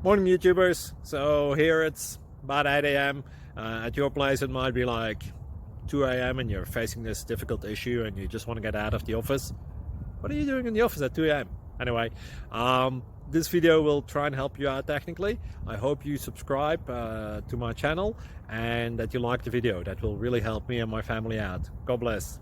Morning YouTubers. So here it's about 8 a.m. At your place it might be like 2 a.m. and you're facing this difficult issue and you just want to get out of the office. What are you doing in the office at 2 a.m.? Anyway, this video will try and help you out technically. I hope you subscribe to my channel and that you like the video. That will really help me and my family out. God bless.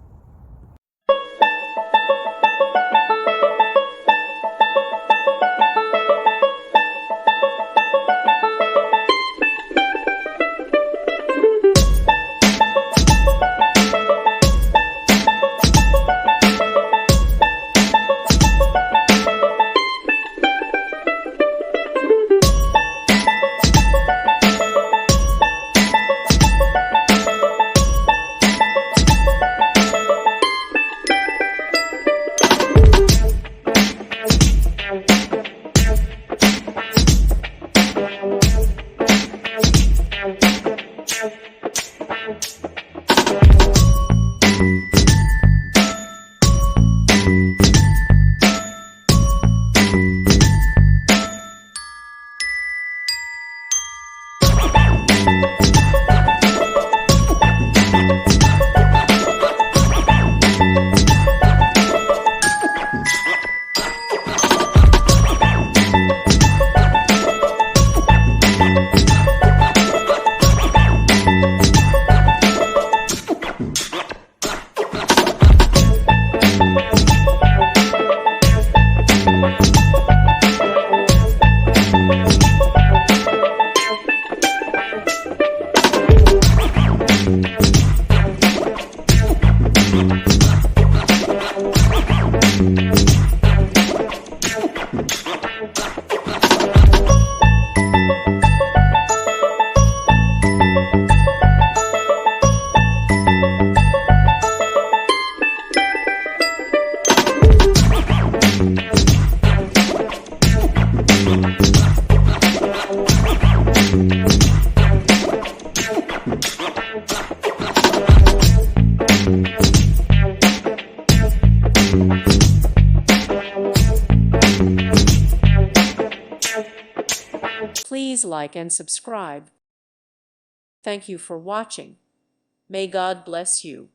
Please like and subscribe. Thank you for watching. May God bless you.